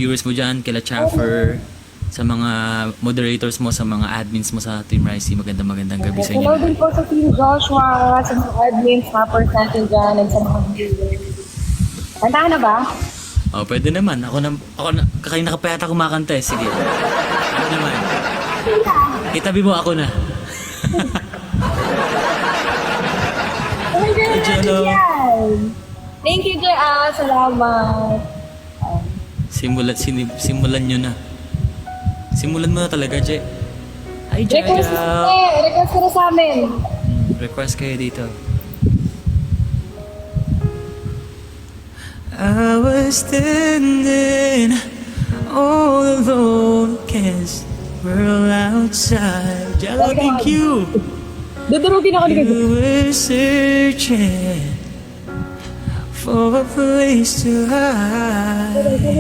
viewers mo dyan, kila Chaffer, sa mga moderators mo, sa mga admins mo sa Team Ricey. Magandang gabi sa inyo. Hello din po sa Team Joshua, sa mga admins, mga person dyan, and sa mga viewers. Kantahan na ba? Oh, pwede naman. Ako na, kanina ka pa yata kumakanta eh. Sige. Ano naman? Itabi mo ako na. Oh my God, Jello. Thank you, JL. Salamat. Simulan nyo na. Simulan mo na talaga, Je. Hi, Je. Request ko na sa amin. Request kayo dito. I was standing all alone against the world outside. Jello, thank you. Dudurugin ako ni Gabi. You were searching for a place to hide.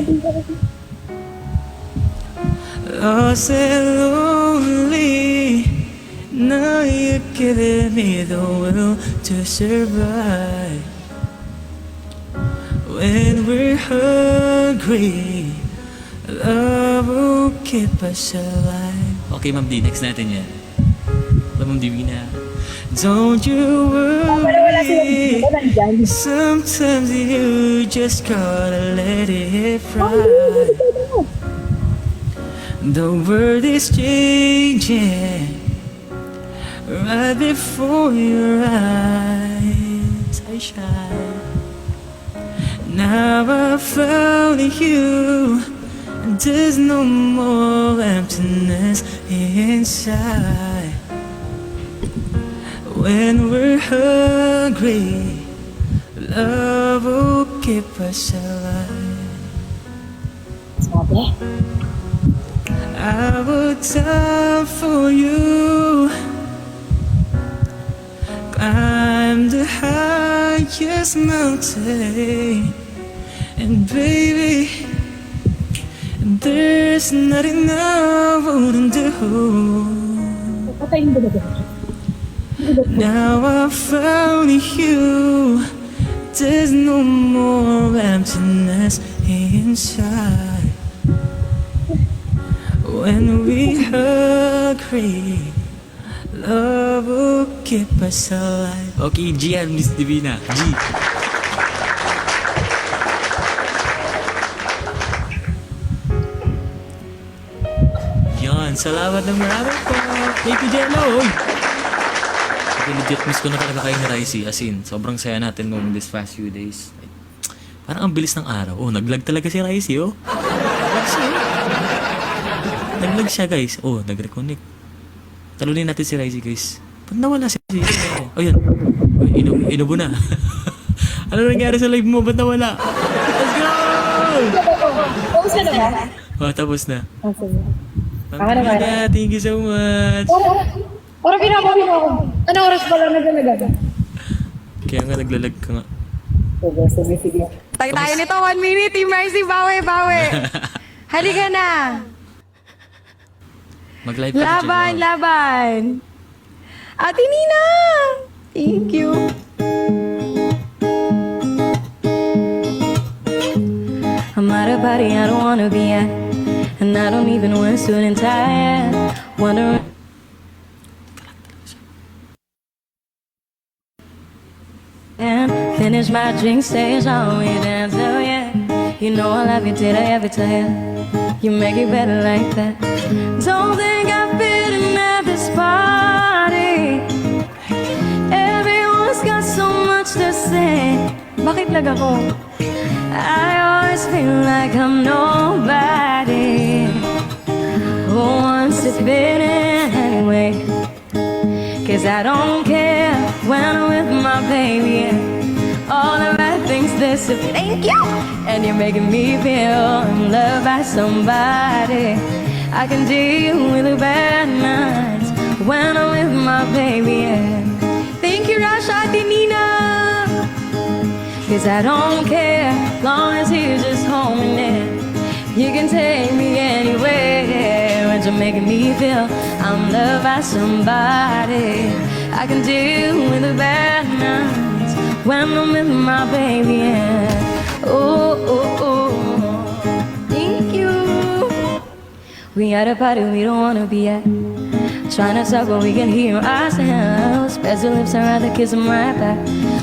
Lost and lonely. Now you're giving me the will to survive. When we're hungry, love will keep us alive. Okay, Ma'am D, next natin yan. Ma'am D, na. Don't you worry. Sometimes you just gotta let it fly. The world is changing right before your eyes. I shine. Now I found you. There's no more emptiness inside. When we're hungry, love will keep us alive. Sabi? I would die for you. Climb the highest mountain. And baby, there's nothing I wouldn't do. Patayin ba na? Now I found you. There's no more emptiness inside. When we agree, love will keep us alive. Okay, Gian, Miss Divina. G. Yan, salamat ng marami po. Thank you, Jello. Legit miss ko na talaga kayo ni Ricey. As in, sobrang saya natin nung this past few days. Parang ang bilis ng araw. Oh, naglag talaga si Ricey, oh. Naglag siya, guys. Oh, nag-reconnect. Talunin natin si Ricey, guys. Pag nawala si Ricey. Oh, yun. Oh, inubo na. Ano nangyari sa live mo? Ba't nawala? Let's go! Tapos na ba? Oh, tapos na. Sige. Pamilya, thank you so much. Oras pinapawin ako. Anong oras pa lang naglalagay? Kaya nga naglalag ka nga. Sige. Tayo nito, 1 minute, Team Ricey, bawi. Halika na. Mag-live ka Laban, laban. Ate Nina! Thank you. I'm at a party I don't wanna be at, and I don't even wear a suit and tie. Wondering. And finish my drink, stay on we dance, oh yeah. You know I love you, did I ever tell you? You make it better like that. Don't think I fit in at this party. Everyone's got so much to say. Bakit lag ako? I always feel like I'm nobody who wants to fit in anyway. Cause I don't care when I'm with my baby. All the right things disappear. Thank you. And you're making me feel I'm loved by somebody. I can deal with the bad nights when I'm with my baby. Thank you, Rasha Nina. Cause I don't care, long as he's just home and there. You can take me anywhere. And you're making me feel I'm loved by somebody. I can deal with the bad nights when I'm with my baby. Yeah. Oh, oh, oh. Thank you. We at a party we don't wanna be at. Trying to talk but we can hear ourselves. Press your lips and rather kiss them right back.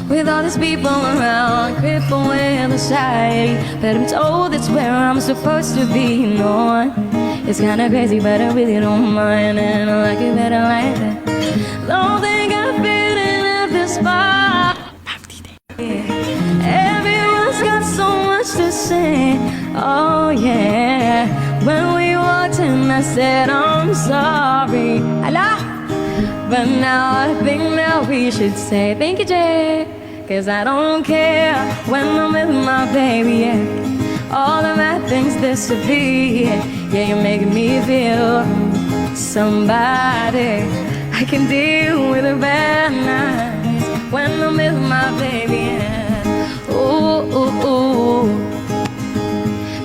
With all these people around, crippled with anxiety, but I'm told that's where I'm supposed to be. No, it's kinda crazy, but I really don't mind, and I like it better like that. Don't think I fit in at this spot. Everyone's got so much to say. Oh yeah. When we walked in, I said I'm sorry. Hello. But now I think that we should say thank you, Jay. 'Cause I don't care when I'm with my baby, yeah. All the bad things disappear. Yeah, you're making me feel somebody. I can deal with the bad nights when I'm with my baby, yeah. Ooh, ooh, ooh.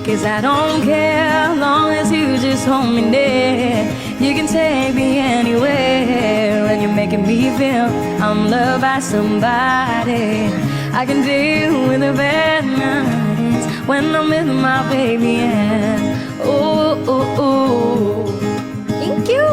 'Cause I don't care, long as you just hold me near. You can take me anywhere, and you're making me feel I'm loved by somebody. I can deal with the bad nights when I'm with my baby, yeah. Ooh, ooh, ooh. Thank you.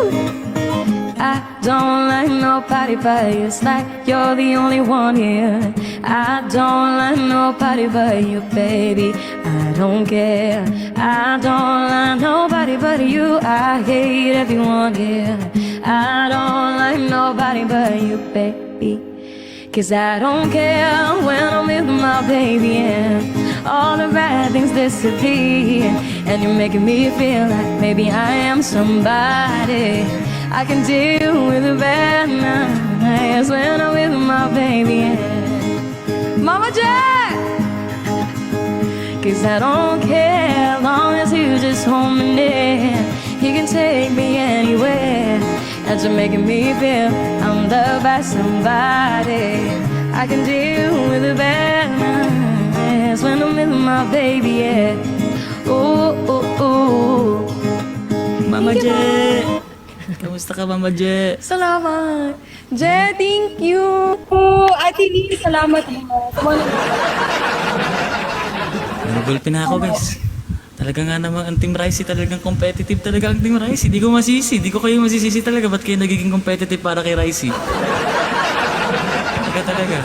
I don't like nobody but you. It's like you're the only one here. I don't like nobody but you, baby. I don't care. I don't like nobody but you. I hate everyone here. I don't like nobody but you, baby. 'Cause I don't care when I'm with my baby, yeah. All the bad things disappear, and you're making me feel like maybe I am somebody. I can deal with the bad nights when I'm with my baby, yeah. Mama Jack! 'Cause I don't care, long as you just hold me near. You can take me anywhere, and you're making me feel I'm loved by somebody. I can deal with the bad nights when I'm with my baby, yeah. Ooh, ooh, ooh. Mama Thank you, Je! Kamusta ka, Mama Je? Salamat. Je, thank you. Oh, Ate Lee, salamat mo. Nagulpi na ako, guys. Talaga nga naman ang Team Ricey, talagang competitive talaga ang Team Ricey. Di ko masisi. Di ko kayo masisisi talaga. Ba't kayo nagiging competitive para kay Ricey? Talaga.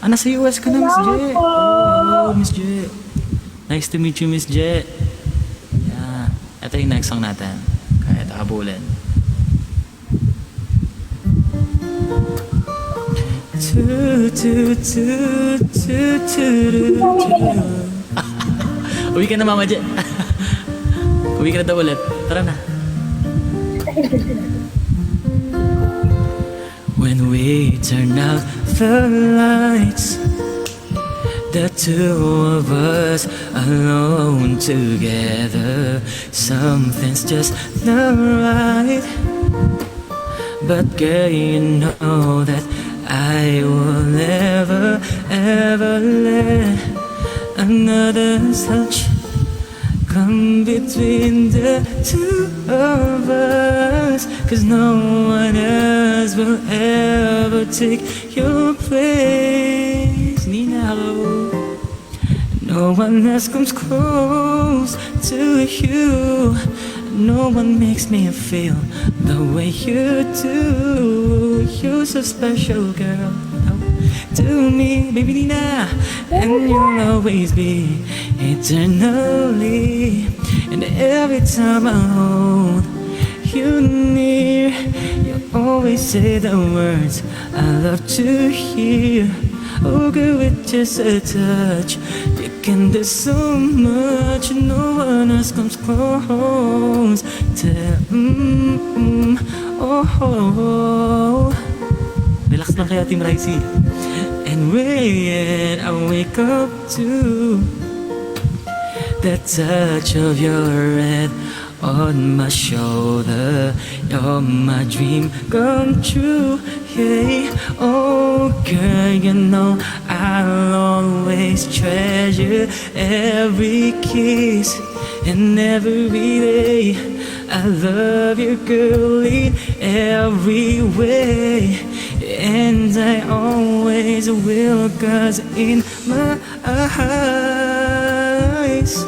Ah, nasa US ka na, Miss Je. Oh, Miss Je. Nice to meet you, Miss Je. Yeah. Ito yung next song natin. Kaya ito habulin. Uwi ka na, Mama Je. Uwi ka na daw ulit. Tara na. When we turn out the lights, the two of us alone together, something's just not right. But girl, you know that I will never ever let another touch come between the two of us. 'Cause no one else will ever take your place, Nina. No one else comes close to you. No one makes me feel the way you do. You're so special, girl, to me, baby Nina. And you'll always be eternally. And every time I hold you near, you always say the words I love to hear. Oh girl, with just a touch, you can do so much. No one else comes close to oh. Relax lang kaya, Team Ricey. And when I wake up to the touch of your head on my shoulder, you're my dream come true. Hey, oh girl, you know I'll always treasure every kiss and every day. I love you, girl, in every way, and I always will, 'cause in my eyes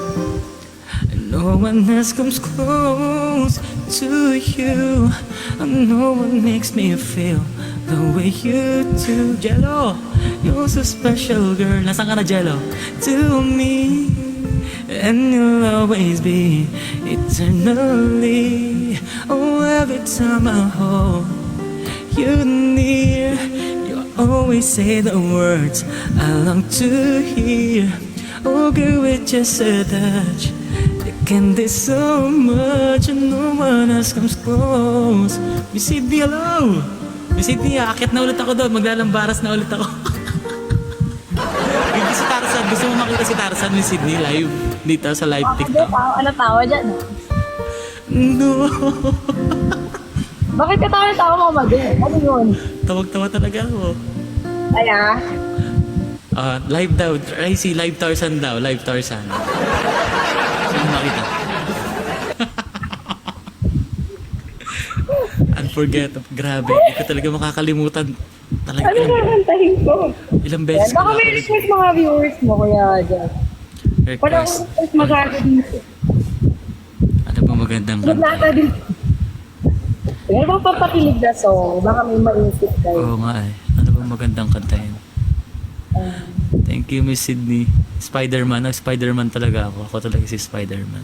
no No one else comes close to you. No one makes me feel the way you do. Jello, you're so special, girl. Nasaan ka na, Jello? To me, and you'll always be eternally. Oh, every time I hold you near, you always say the words I long to hear. Oh, girl, with just a touch, you can do so much, and no one else comes close. Miss Sydney, hello! Miss Sydney, akit na ulit ako doon. Maglalambaras na ulit ako. Hindi si Tarzan. Gusto mo makita si Tarzan, Miss Sydney, live dito sa live TikTok? Ano tawa dyan? No! Bakit ka tawa mo, Madi? Ano yun? Tawag-tawa talaga ako. Kaya? Live daw. Ay, si Live Tarzan daw. Live Tarzan. Sino makita? Unforgettable. Grabe. Hindi ko talaga makakalimutan. Talaga. Ano kakantahin ko? Ilang beses Baka may request mga viewers mo, kuya dyan. Wala request. akong request masyado dito. Ano ba magandang Huwag kanta? nata din. Pero bang papakilig na song, baka may maisip kayo. Oo nga eh. Ano ba magandang kanta yun? Thank you, Miss Sydney. Spider-Man. Spider-Man talaga ako. Ako talaga si Spider-Man.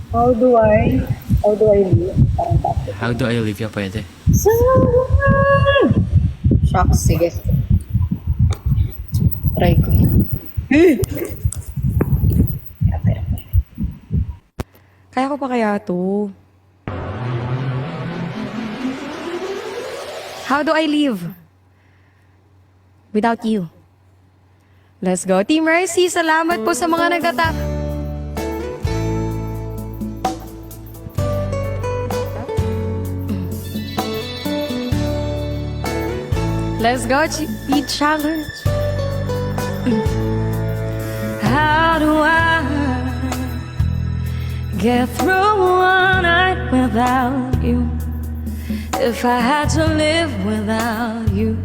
How do I live? Parang tapos. How do I live? Yeah, pwede. Shucks, sige. Try ko yan. Kaya ko pa kaya to? How do I live without you? Let's go, Team Mercy. Salamat po sa mga nagtatap. Let's go, Beat Challenge. How do I get through one night without you? If I had to live without you,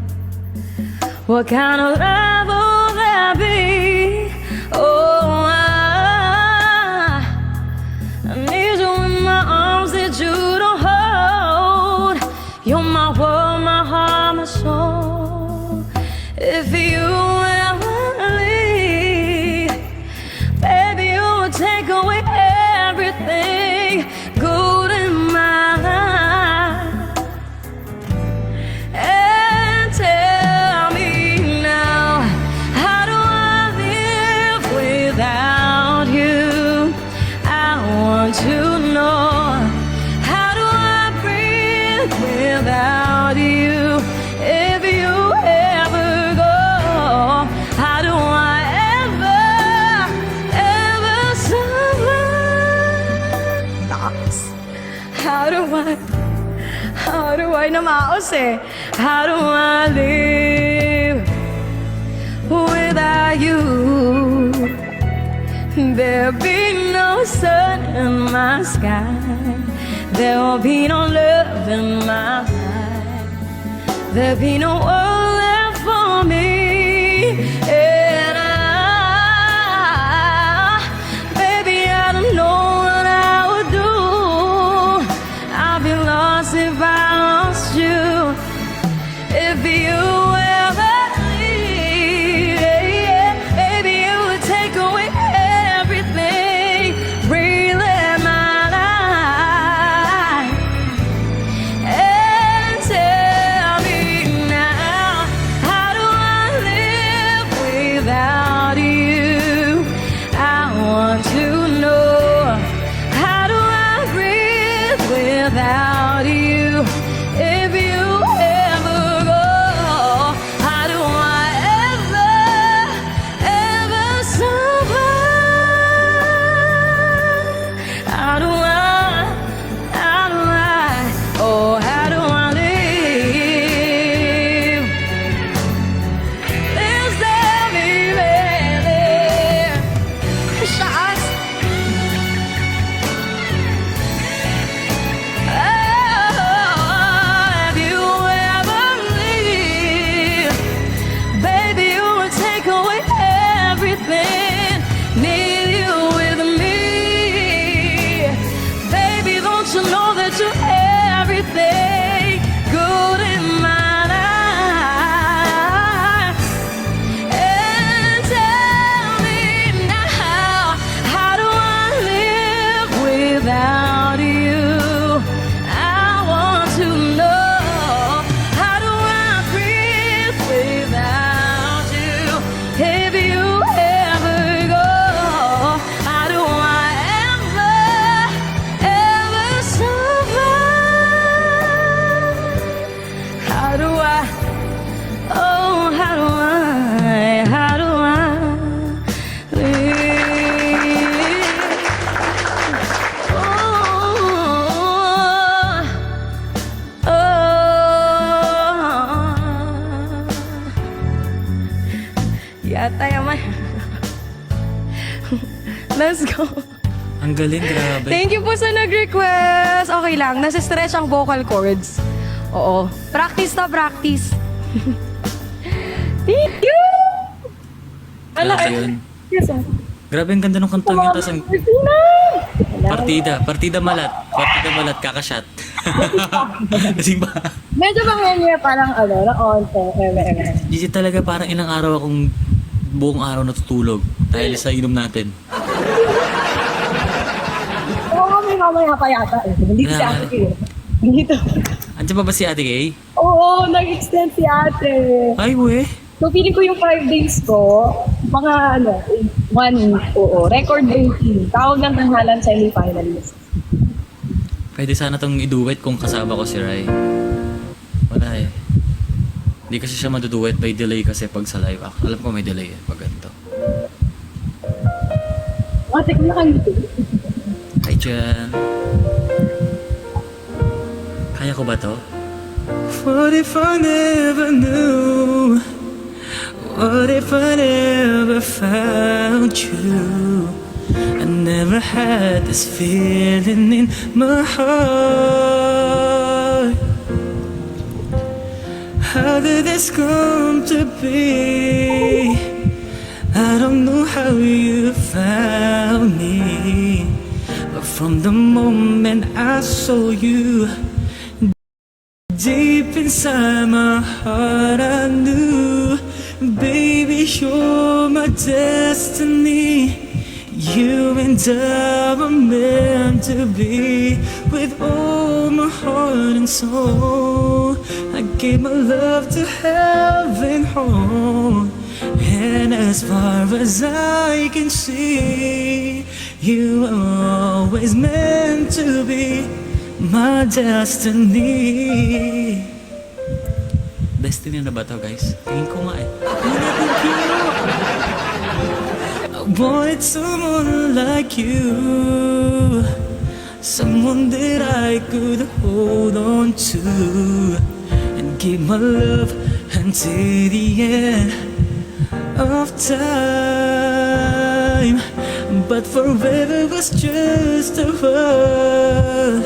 what kind of love would that be? Oh, I need you in my arms that you don't hold. You're my world, my heart, my soul. If you ever leave, baby, you would take away everything good in my life. And tell me now, how do I live without you? I want to know, how do I breathe without you? If you ever go, how do I ever survive? How do I namaos eh? How do I live without you? There'll be no sun in my sky. There will be no love in my life. There'll be no world left for me. And baby, I don't know what I would do. I'd be lost if I lost you. If you ever leave, baby, it would take away everything real in my life. And tell me now, Let's go. Ang galing, grabe. Thank you po sa nag-request. Okay lang, nasa-stretch ang vocal cords. Oo. Practice na practice. Thank you! Grabe yun. Yes, sir. Grabe ang ganda ng kantang yun. Tapos ang Christina! partida malat. Partida malat, kakashot. Kasi ba? Medyo bang parang na onte. Gigi talaga parang ilang araw akong buong araw natutulog dahil sa inom natin. Oo, may mamaya pa yata. Hindi si ate Kay. Dito. Andiyan pa ba si Ate Kay? Oo, nag-extend si ate. Ay, we. So, feeling ko yung 5 days ko, mga 1 week, oo. Record breaking. Tawag ng tanghalan semi-finalist. Pwede sana tong iduet kung kasama ko si Rai. Wala eh. Hindi kasi siya maduduet by delay kasi pag sa live. Alam ko may delay eh pag ganito. Ate, kung nakangiti. Hi, Jan. Kaya ko ba to? What if I never knew? What if I never found you? I never had this feeling in my heart. How did this come to be? I don't know how you found me, but from the moment I saw you, deep inside my heart I knew, baby, you're my destiny. You and I were meant to be. With all my heart and soul, I gave my love to heaven home. And as far as I can see, you are always meant to be my destiny. Destiny na ba to, guys? Tingin ko nga eh. I wanted someone like you, someone that I could hold on to and give my love until the end of time. But forever was just a word,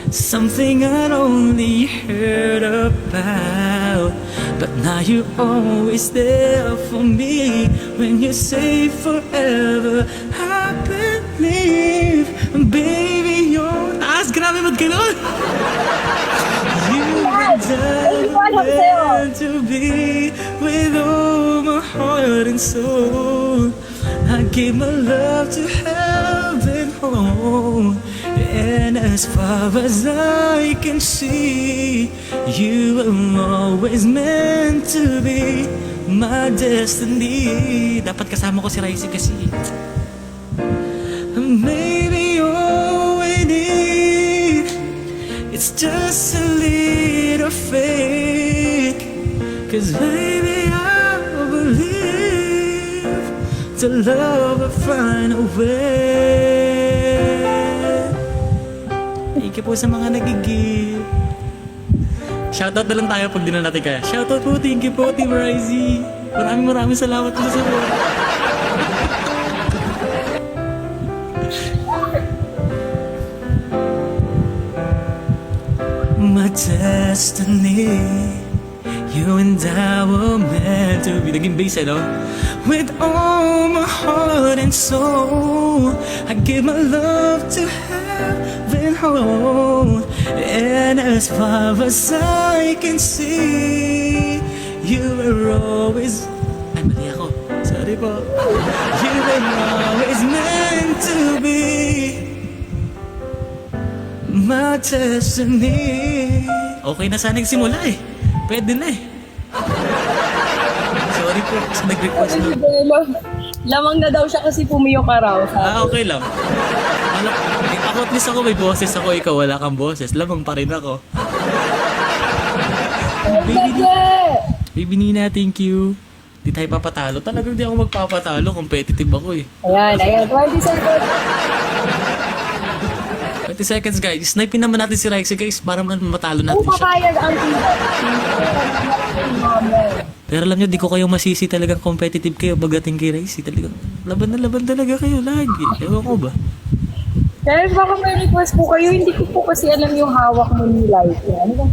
something I'd only heard about. But now you're always there for me. When you say forever, I believe, baby, you're... Taas, grabe, ba't ganon? You and I were meant to be. With all my heart and soul, I gave my love to heaven home. And as far as I can see, you were always meant to be my destiny. Dapat kasama ko si Raisi kasi. Maybe all we need, it's just a little faith. Cause baby, I believe to love will find a way. Thank you po sa mga nagigib. Shoutout na lang tayo pag di na natin kaya. Shoutout po, thank you po, Team Raisi. Maraming salamat po sa support. My destiny, you and I were meant to be. Naging bass, no? With all my heart and soul, I give my love to heaven home. And as far as I can see, you were always... Ay, mali ako. Sorry po. You were always meant to be my destiny. Okay na sana nagsimula eh. Pwede na eh. Sorry po sa nag-request na. Lamang na daw siya kasi pumiyo ka raw. Okay lang. Ako at least ako may boses ako, ikaw wala kang boses. Lamang pa rin ako. Baby Nina, thank you. Di tayo papatalo. Talagang di ako magpapatalo. Competitive ako eh. Ayan, 20 seconds. 20 seconds, guys. Snipin naman natin si Rexy, guys, para matalo Kung natin siya. papayag ang team. Pero alam nyo, di ko kayo masisi, talagang competitive kayo pagdating kay Rexy. Talagang laban na laban talaga kayo lagi. Ewan ko ba? Guys, baka may request po kayo. Hindi ko po kasi alam yung hawak mo ni Light. Ano ba?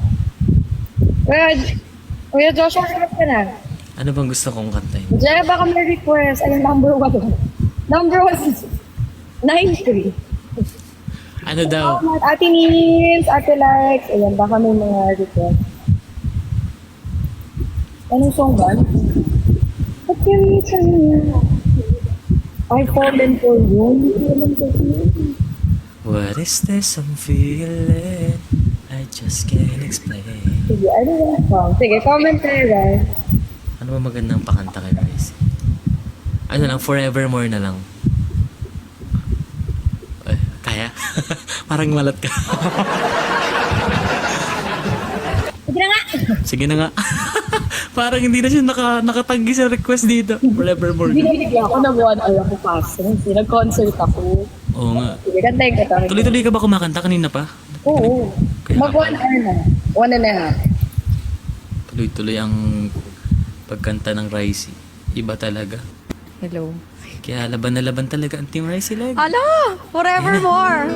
Kuya Joshua, harap ka na. Ano bang gusto kong kantahin? Diyan, baka may request. Ayun, number 1. Number 1 is 93. Ano daw? Ate Nins, Ate Likes. Ayan, baka may mga request. Anong song ba? Ba't yung song niya? I fallen for you. Hindi ko alam kasi. What is this I'm feeling? I just can't explain. Sige, ano yung song? Sige, comment kayo guys. Ano ba magandang pakanta kay Rexy? Ano lang, Forevermore na lang. Eh, kaya? Parang malat ka. Sige na nga! Sige na nga. Parang hindi na siya nakatanggi sa request dito. Forevermore. Binibigyan ako ng 1 hour ako pass. Kasi nag-concert ako. Oo nga. Sige, kantayin ka tayo. Tuloy-tuloy ka ba kumakanta kanina pa? Oo. Kaya Mag 1 hour na. 1.5. Tuloy-tuloy ang pagkanta ng Ricey. Iba talaga. Hello. Kaya laban na laban talaga ang Team Ricey lagi. Ala! Forevermore!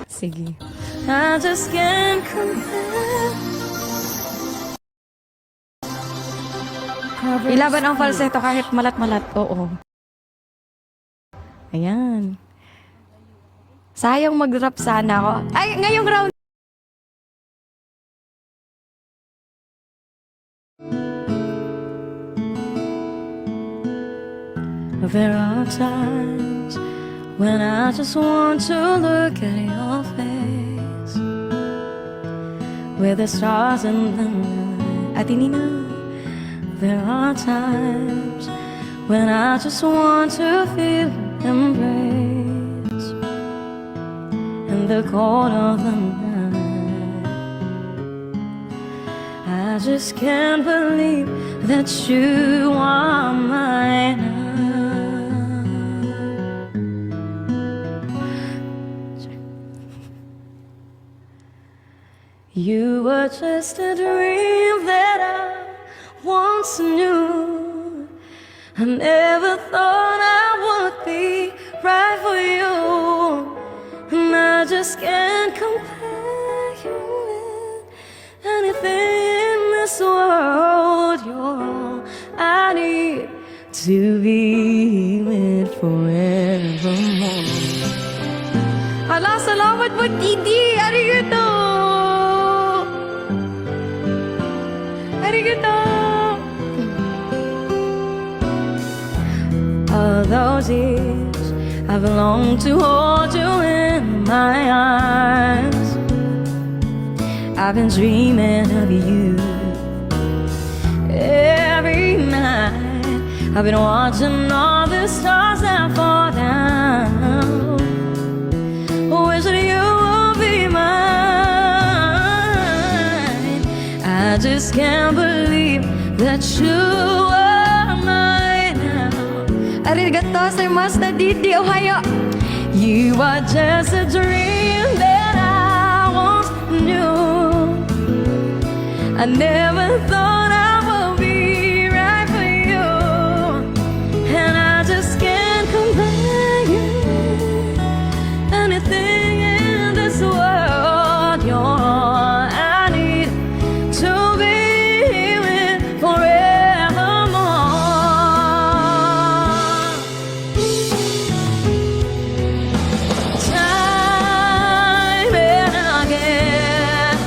Sige. I just can't compare. Ilaban ang falsetto kahit malat-malat. Oo. Ayan. Sayang mag-rap sana ako. Ay, ngayong round. There are times when I just want to look at your face with the stars in the night. Ate Nina. There are times when I just want to feel embrace in the cold of the night. I just can't believe that you are mine now. You were just a dream that I once knew. I never thought I would be right for you, and I just can't compare you with anything in this world. You're all I need to be with forevermore. Ala, salamat po, Didi! Arigato! Arigato! All those years I've longed to hold you in my arms. I've been dreaming of you every night. I've been watching all the stars that fall down. Wish that you would be mine. I just can't believe that you are mine now. Arigato gozaimasu, Didi, Ohio. You are just a dream that I once knew. I never thought I would be right for you, and I just can't compare you anything in this world. You're all I need to be with forevermore. Time and again,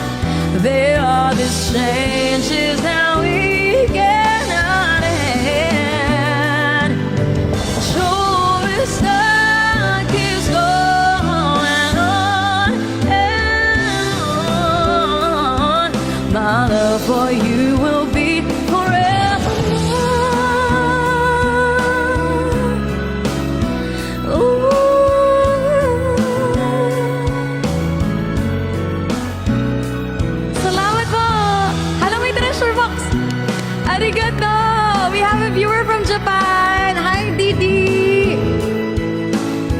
there are these changes that we cannot end. Sure, it's not keeps going on and on. My love for you will be forevermore. Ooh. Salamat po! Hello, may treasure box! Arigato! We have a viewer from Japan! Hi, Didi!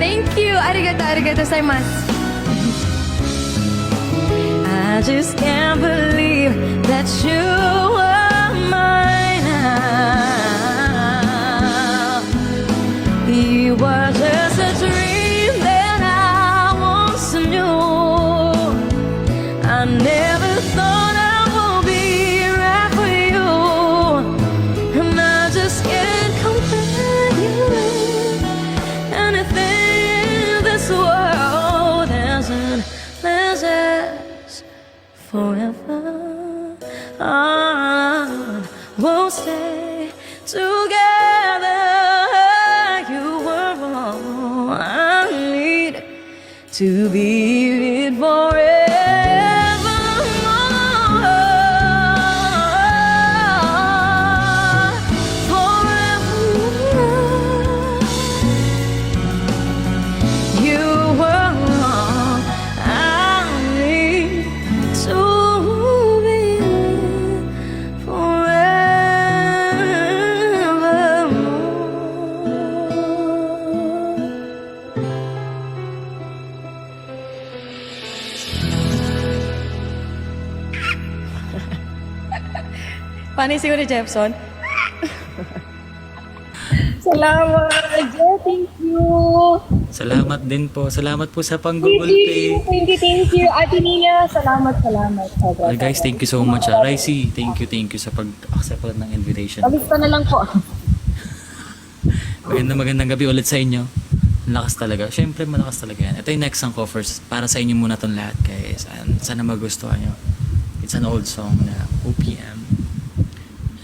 Thank you! Arigato, arigato sa gozaimasu. I just can't believe that you were mine now. You were just a dream that I once knew. I never thought I would be right for you, and I just can't compare you with anything in this world hasn't last forever. We'll stay together. You were all I need to be it forevermore. You were all I need to be forevermore. Paano yung siguro ni Jefferson? Salamat, Jay. Thank you. Salamat din po. Salamat po sa pang-Google Pay. Thank you. Ate Nina, salamat. Well, guys, thank you so much. Ricey, thank you sa pag-accept ulit ng invitation. Kabista na lang po. Magandang gabi ulit sa inyo. Malakas talaga. Siyempre, malakas talaga yan. Ito yung next song ko first. Para sa inyo muna itong lahat, guys. And sana magustuhan nyo. It's an old song na OPM.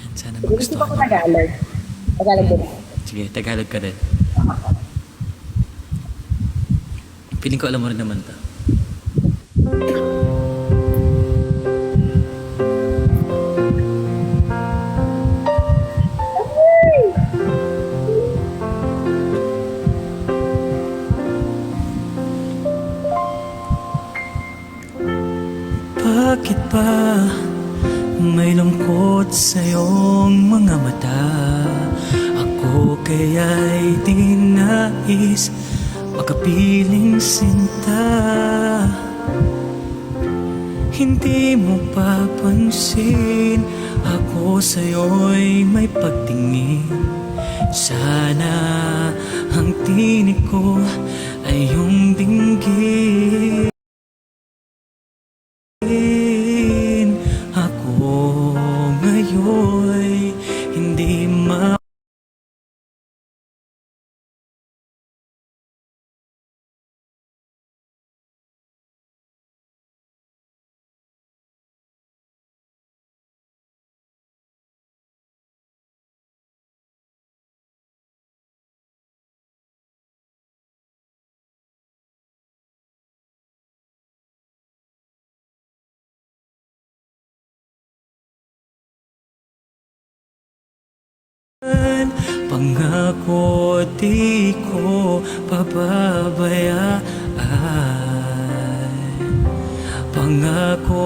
And sana Gusto magustuhan ko nyo. Tagalog. Tagalog din. Sige, Tagalog ka din. Feeling ko alam mo rin naman to. Bakit ba may lungkot sa iyong mga mata? Ako kaya'y di nais makapiling sinta. Hindi mo papansin, ako sa'yo'y may pagtingin. Sana ang tinig ko ay iyong dinggin. Ako ngayon'y hindi pangako di ko pababayaan. Pangako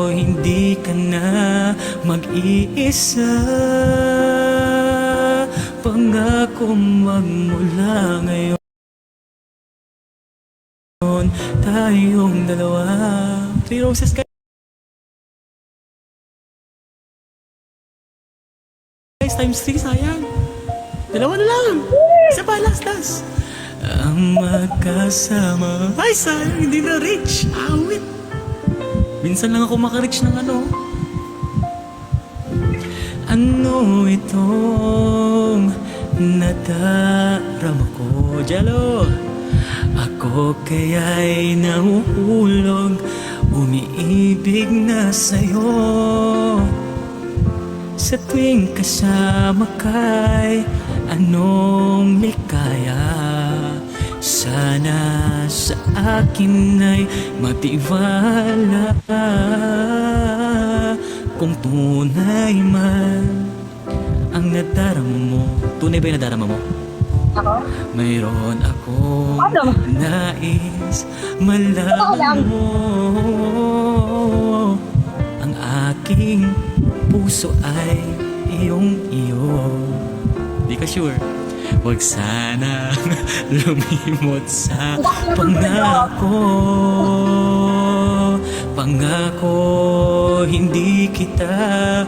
hindi ka na mag-iisa. Pangako magmula ngayon tayong dalawa. 3 roses guys, times 3, sayang. Dalawa na lang. Isa pa, last. Ang magkasama. Ay, sayang, hindi na reach. Awit. Minsan lang ako makareach ng ano. Ano itong nadarama ko? Jalo. Ako kaya'y nahuhulog, umiibig na sa'yo. Sa tuwing kasama kay anong likaya. Sana sa akin ay matiwala. Kung tunay man ang nadarama mo. Tunay ba yung nadarama mo? Ako? Mayroon akong Ano? nais malaman mo. Ang aking puso ay iyong iyo. Di ka sure? Huwag sana lumimot sa pangako. Pangako, hindi kita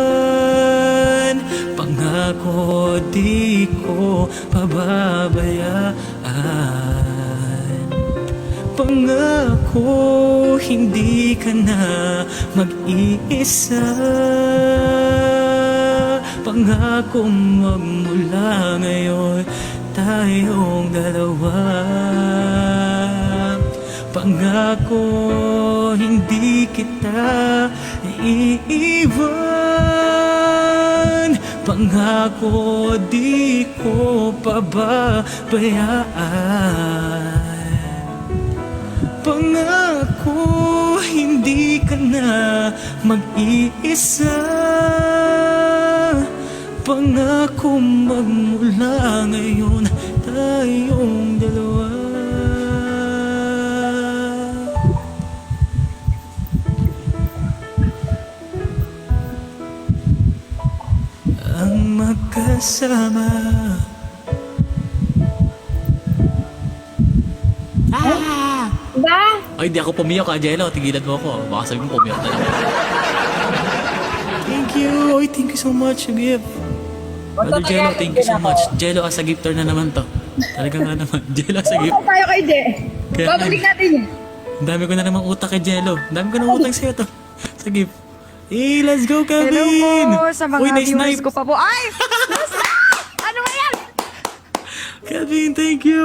iiwan. Pangako, di ko pababayaan. Pangako, hindi ka na mag-iisa. Pangako, magmula ngayon tayong dalawa. Pangako, hindi kita iiwan. Pangako, di ko pababayaan. Pangako, hindi ka na mag-iisa. Pangako, magmula ngayon tayong dalawa. Ang magkasama. Diba? Ay, di ako pumiyak ka, Jello. Tigilan mo ako. Baka sabi mo pumiyak na lang. Thank you. Oy, thank you so much, gift. Brother Jello, thank you so much. Jello, as a gifter na naman to. Talaga nga naman. Jello, as a gift. Ano tayo kay Je? Kaya Babalik natin yun. Ang dami ko na namang utak kay Jello. Ang dami ko na utang sa'yo to. Sa gift. Eh, let's go, Kevin! Hello po sa mga Uy, nice viewers snipe. ko pa po. Ay! Ano ba yan? Kevin, thank you!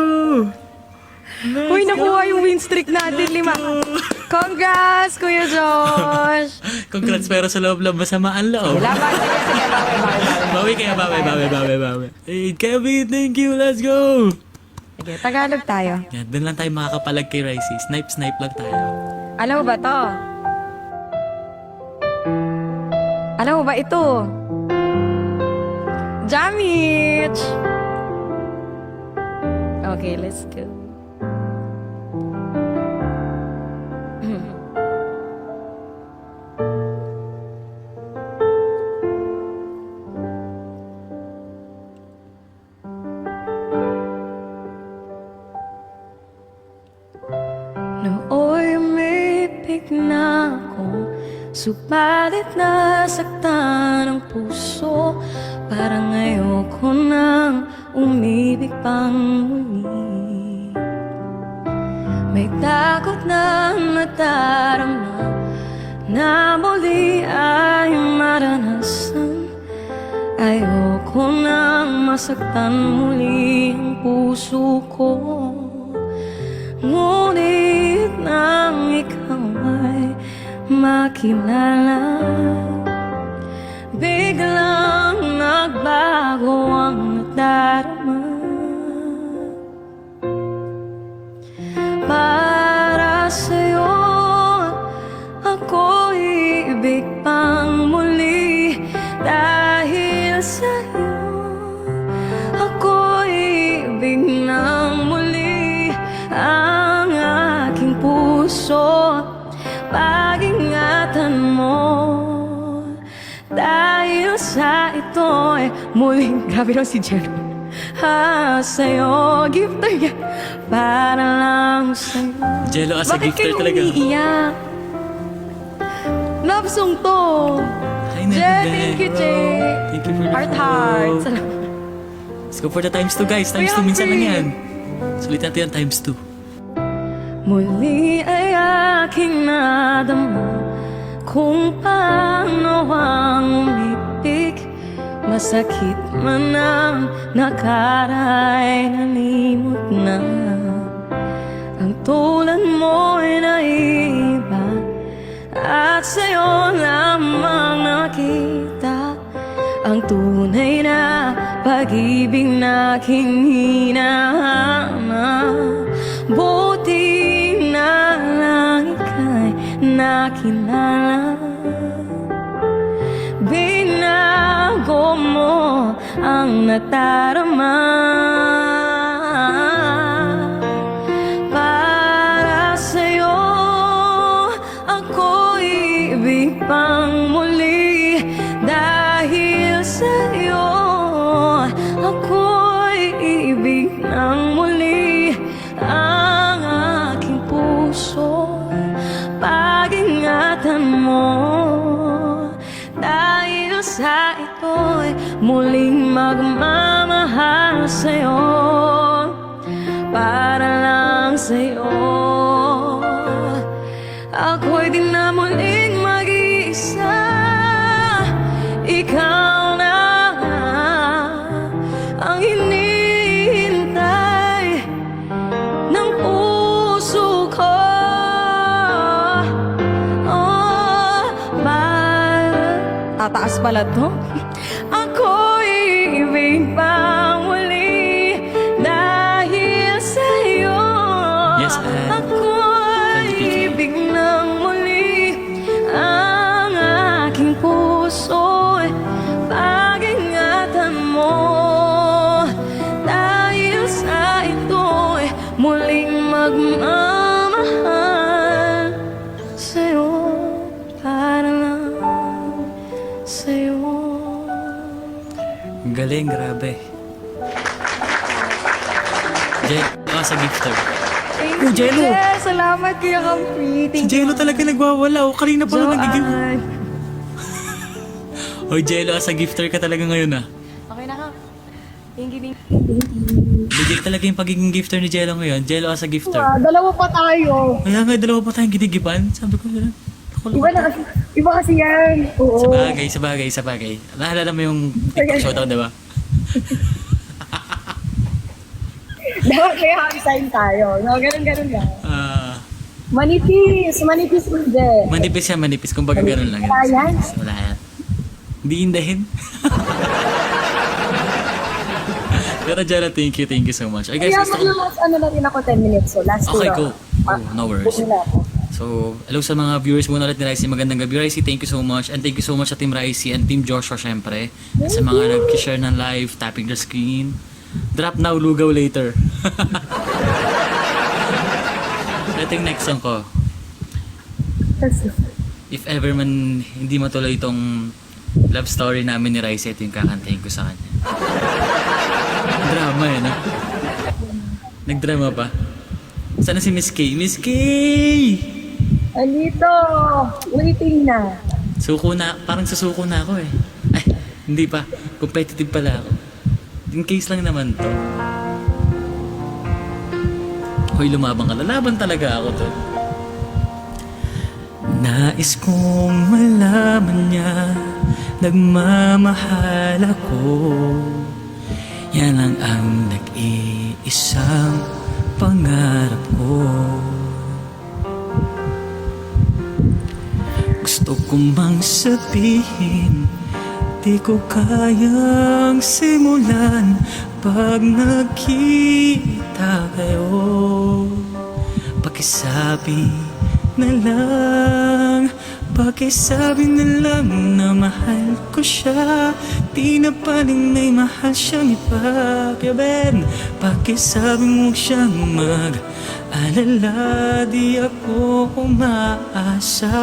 Let's Uy, go. nakuha yung win streak natin, 5. Congrats, Kuya Josh! Congrats, pero sa loob-loob masamaan loob. Laban, sige, Bawi kaya, bawi. Hey, Kevin, thank you, let's go! Sige, Tagalog tayo. Yan, doon lang tayo makakapalag kay Ricey. Snipe lang tayo. Alam mo ba to? Alam mo ba ito? Jamich! Okay, let's go. Nooy may pig na ako, subalit nasaktan ang puso. Parang ayoko nang umibig pang muli. May takot na nadarama na muli ay maranasan. Ayoko nang masaktan muli ang puso ko. Ngunit nang ikaw ay makilala, biglang nagbago ang nadarama. Para sa'yo ako ibig pang muli. Dahil sa'yo ako ibig nang muli. Ang aking puso pag-ingatan mo. Dahil sa ito'y muling grabe lang si Jello. Sa'yo, gifter yan. Para lang sa'yo. Jello as a Bakit gifter kayo talaga. umiiyak? Love song to. Hi, Je, Nene. thank you, Je. Thank you for the Heart, follow. heart. Salamat. Let's go for the times 2, guys. Times 2, Kuya minsan lang Free. yan. Sulit natin yan, times 2. Muli ay aking nadama kung paano ang umibig. Masakit man ang nakaray, nalimot na. Ang tulad mo'y naiba at sa'yo lamang nakita ang tunay na pag-ibig na aking hinahanap. Buti na lang ika'y nakilala. Binago mo ang natarama. Para sa'yo ako ibig pang muli. Dahil sa'yo sa'yo. Ako'y di na muling mag-iisa. Ikaw na ang hinihintay ng puso ko. Oh, tataas pala to. Ako'y ibig pa muli dahil sa'yo. Yes, Ann. Ako'y ibig ng muli. Ang aking puso'y pag-ingatan mo. Dahil sa ito'y muling magmamahal sa'yo. Para lang sa'yo. Galing, grabe. Jello sa gifter. Thank Oh, Jello. Jel. Salamat Kuya Kampi. Si Jello talaga nagwawala. O, kanina pa lang nagiging... Oy, Jello, sa gifter ka talaga ngayon, ah. Okay na ha. Thank you. Legit talaga yung pagiging gifter ni Jello ngayon. Jello sa gifter. Dalawa pa tayo. Kaya nga, dalawa pa tayong ginigipan. Sabi ko, Iba kasi yan. Oo. Sabagay. Naalala mo yung TikTok showdown, diba? Dapat may happy sign tayo. No, ganun lang. Manipis hindi. Manipis. Kumbaga ganun lang. Wala yan. Wala yan. Hindi indahin. Pero Jella, thank you so much. Ay guys, Kaya gusto ko... ano na rin ako 10 minutes. So, last Okay, two go. rounds. No worries. Bukin na ako. So, hello sa mga viewers muna ulit ni Ricey. Magandang gabi, Ricey. Thank you so much. And thank you so much sa Team Ricey and Team Joshua, syempre. At sa mga nag-share ng live, tapping the screen. Drop now, lugaw later. Ito yung next song ko. If ever man hindi matuloy itong love story namin ni Ricey, ito yung kakantahin ko sa kanya. Drama eh, no? Nagdrama pa. Sana si Miss K? Miss K! Andito. Waiting na. Suko na, parang susuko na ako eh. Ay, hindi pa. Competitive pala ako. In case lang naman to. Hoy, lumabang ka. Lalaban talaga ako to. Nais kong malaman niya, nagmamahal ako. Yan lang ang nag-iisang pangarap ko. Gusto kong bang sabihin, di ko kayang simulan pag nagkita kayo. Pakisabi na lang, pakisabi na lang na mahal ko siya. Di na paling may mahal siyang iba. Kaya Ben, pakisabi mo siyang mag-alala. Di ako umaasa.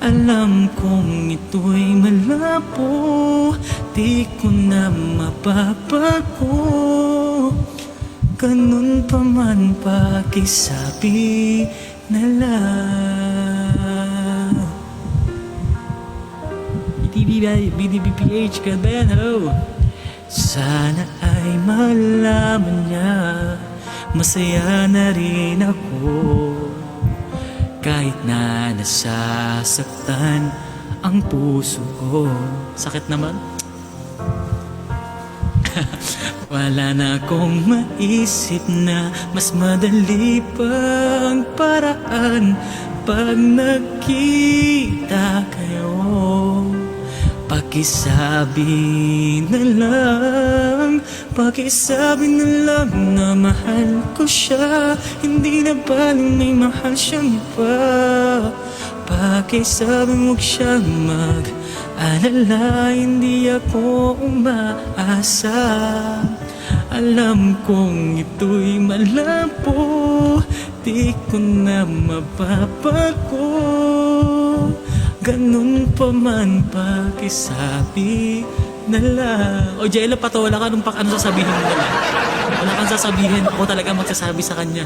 Alam kong ito'y malabo, di ko na mapapago. Ganun pa man, pakisabi na lang. BDBPH ka ba? Hello. Sana ay malaman niya, masaya na rin ako. Kahit na nasasaktan ang puso ko. Sakit naman. Wala na akong maisip na mas madali pang paraan pag nagkita kayo. Pakisabi na lang, pakisabi na lang na mahal ko siya. Hindi na baling may mahal siyang iba. Pakisabi mo siyang mag-alala, hindi ako umaasa. Alam kong ito'y malabo, di ko na mapapago. Ganun pa man, pakisabi na lang. O Jello, pato, wala ka nung ano sasabihin mo na lang. Wala kang sasabihin, ako talaga magsasabi sa kanya.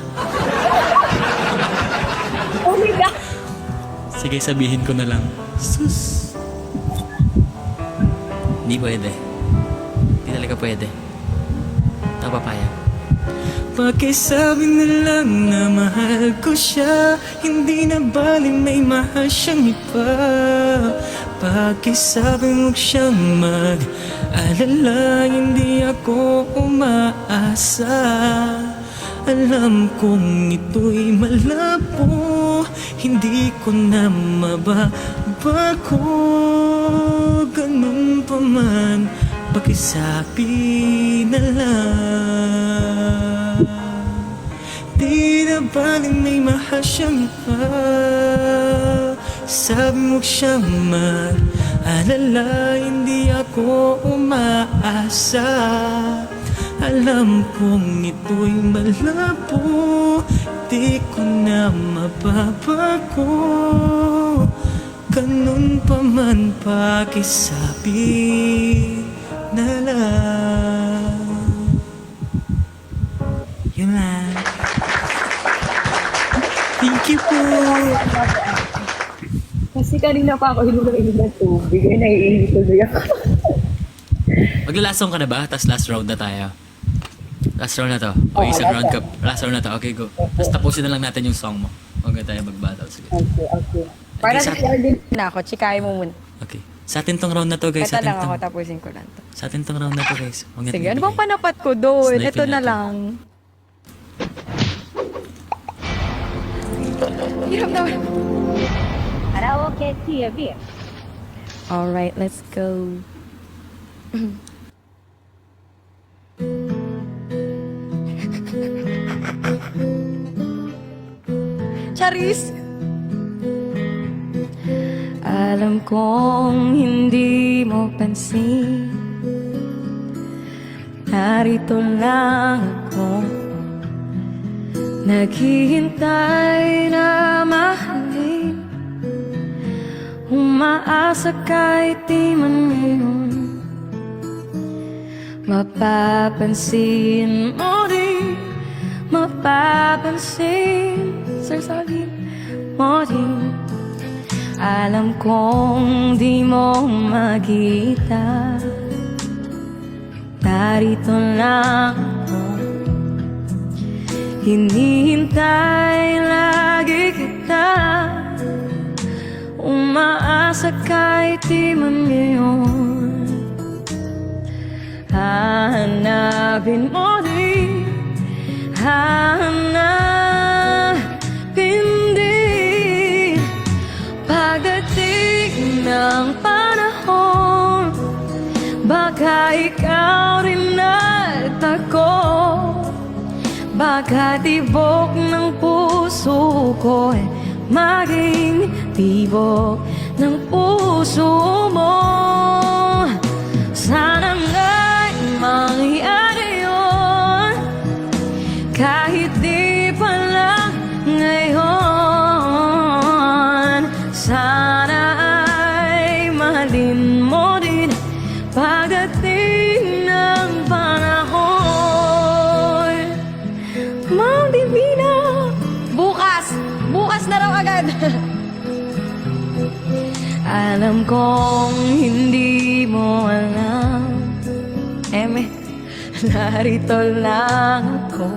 Oh my God! Sige, sabihin ko na lang. Sus. Hindi pwede. Hindi talaga pwede. Ito papayag. Pakisabi na lang na mahal ko siya, hindi na baling may mahal siyang iba. Pakisabi mo siyang mag-alala, hindi ako umaasa. Alam kong ito'y malabo, hindi ko na mababago. Ganun pa man, pakisabi na lang. Di na baling may mahal siyang iba. Sabi mo siyang mag-alala, hindi ako umaasa. Alam kong ito'y malabo, di ko na mababago. Ganun pa man, pakisabi na lang. Yun lang. Thank you po. Kasi kanina pa ako hinulong ng tubig. Ay, naiinit tuloy ako. Magla-last song ka na ba? Tapos last round na tayo. Last round na to. O, isang round ka. Last round na to. Okay, go. Tapos tapusin na lang natin yung song mo. Okay tayo mag-battle. Sige. Okay. Para sa din na ako, chikahin mo muna. Okay. Sa atin tong round na to, guys. Sa Kata atin lang ako, tong, tapusin ko lang to. sa atin tong round na to, guys. Huwag natin Sige, ano ibigay. bang panapat ko doon? Sniping Ito na natin. lang. Hirap na. Karaoke TV. Alright, let's go. Charis! Alam kong hindi mo pansin, narito lang ako, naghihintay na mahalin. Umaasa kahit di man ngayon, mapapansin mo rin, mapapansin, sasabihin mo rin. Alam kong di mo makita, narito lang ako, hinihintay lagi kita. Umaasa kahit di man ngayon, hahanapin mo rin, hahanapin din. Pagdating ng panahon, baka ikaw rin at ako, baka tibok ng puso ko maging tibok ng puso mo. Sana nga'y mangyari yun, kahit di pa lang ngayon. Sana ay mahalin mo din pagdating ng panahon. Ma'am Divina, bukas na raw agad. Alam kong hindi mo alam, narito lang ako,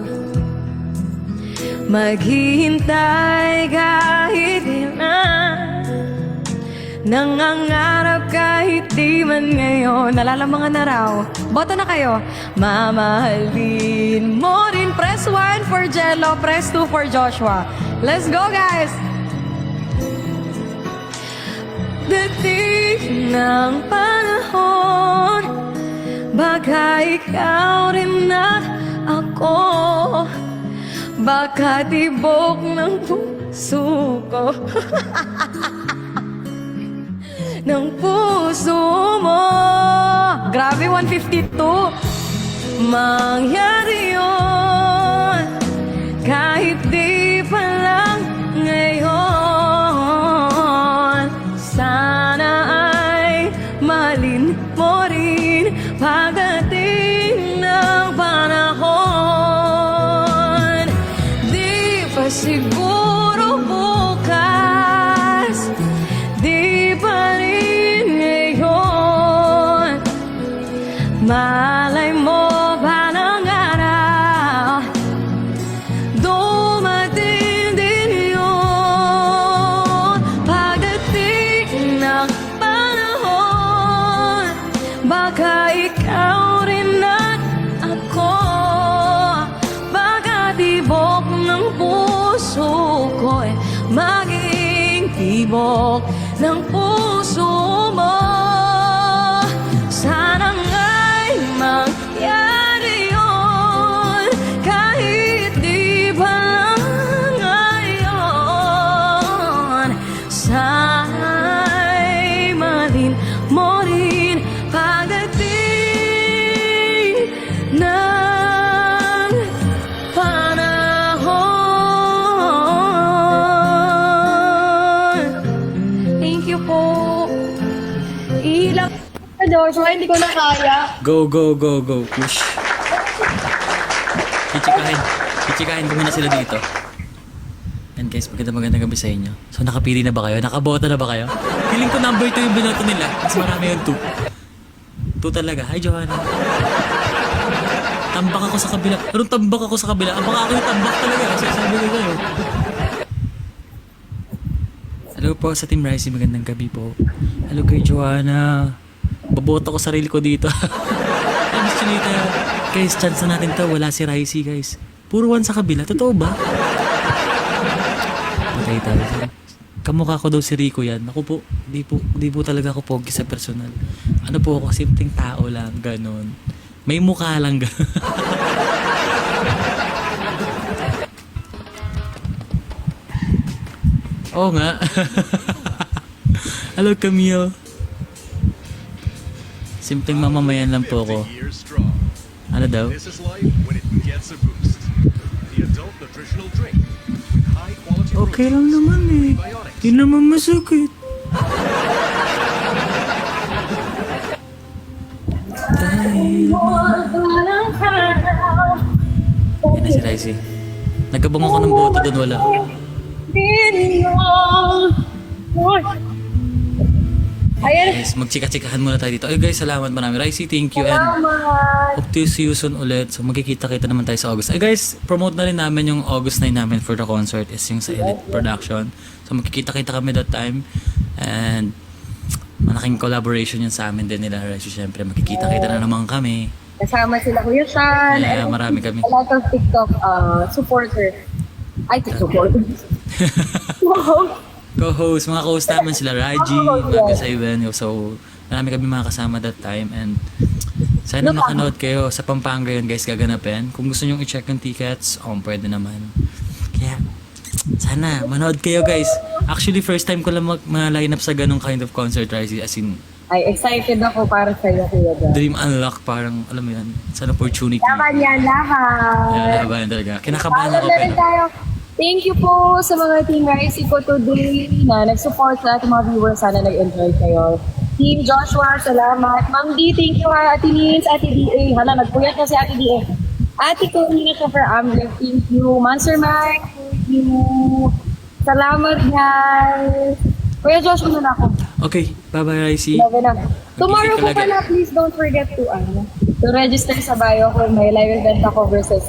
maghihintay kahit ilan, nangangarap kahit di man ngayon. Nalalamang na raw. Boto na kayo. Mamahalin mo rin. Press 1 for Jello, press 2 for Joshua. Let's go, guys! Dating ng panahon, baka ikaw rin at ako, baka tibok ng puso ko ng puso mo. Grabe, 152. Mangyari yun, kahit di pa lang ngayon. Sana ay mahalin mo rin pagdating ng panahon. Di pa siguro bukas, di pa rin ngayon. Malay mo ba ng araw, tibok ng puso ko'y maging tibok ng puso mo. Sana nga'y mangyari yun, kahit di pa lang ngayon. Sana'y malin mo rin pagdating ng panahon. Thank you po. Ilang Joshua, hindi ko na kaya. Go, go, go, go. Push. Kichikahin ko muna sila dito. And guys, magandang gabi sa inyo. So, nakapili na ba kayo? Nakabota na ba kayo? Feeling ko number 2 yung binoto nila. Mas marami yung 2. 2 talaga. Hi, Johanna. Tambak ako sa kabila. Anong tambak ako sa kabila? Ang baka ako yung tambak talaga. Sabi ko sa'yo. Hello po sa Team Rising. Magandang gabi po. Hello kay Johanna. Baboto ko sarili ko dito. Ay, Miss Chinita. Guys, chance na natin to. Wala si Rising, guys. Puro 1 sa kabila. Totoo ba? Patay tayo. Kamukha ko daw si Rico yan. Ako po, di po talaga ako pogi sa personal. Ano po ako, simpleng tao lang, ganon. May mukha lang, ganon. Oo nga. Hello, Camille. Simpleng mamamayan lang po ako. Ano daw? This is life when it gets a boost. The adult nutritional drink with high quality Okay lang naman eh. Di naman masakit. Dahil Yan na si Raisi. Nagkabang ako ng boto doon, wala. Ayan, Guys, magchika-chikahan muna tayo dito. Ay guys, salamat marami. Raisi, thank you and salamat. hope to see you soon ulit. So magkikita-kita naman tayo sa August. Ay guys, promote na rin namin yung August 9 namin for the concert is yung sa Elite Production. So magkikita-kita kami that time. And malaking collaboration yun sa amin din nila. Raisi, syempre magkikita-kita na naman kami. Kasama sila Kuya San. Yeah, and marami kami. A lot of TikTok supporters. Ay, supporters. Wow. Co-host, mga co-host namin sila Raji, Maga Saiben. So, marami kami mga kasama that time and sana makanood kayo sa Pampanga yun guys, gaganapin. Kung gusto nyo i-check yung tickets, pwede naman. Kaya, sana manood kayo guys. Actually, first time ko lang ma-line up sa ganong kind of concert, Raji. As in, Ay, excited ako para sa iyo, Kuya John. dream unlock, parang, alam mo yan, it's an opportunity. Laban yan, laban. Yeah, laban talaga. Kinakabahan ako Paalam na rin pero tayo. Thank you po sa mga Team Rising ko today na nag-support sa ating mga viewers. Sana nag-enjoy kayo. Team Joshua, salamat. Ma'am D, thank you ha. Ate Nins, Ate D.A. Hala, nagpuyat na si Ate D.A. Ate Corina for Amber, thank you. Monster Mike, thank you. Salamat guys. Kuya Josh, muna na ako. okay, bye-bye Raisi. Love na. Tomorrow po Magkikita pala, please don't forget to register sa bio kung may live event ako versus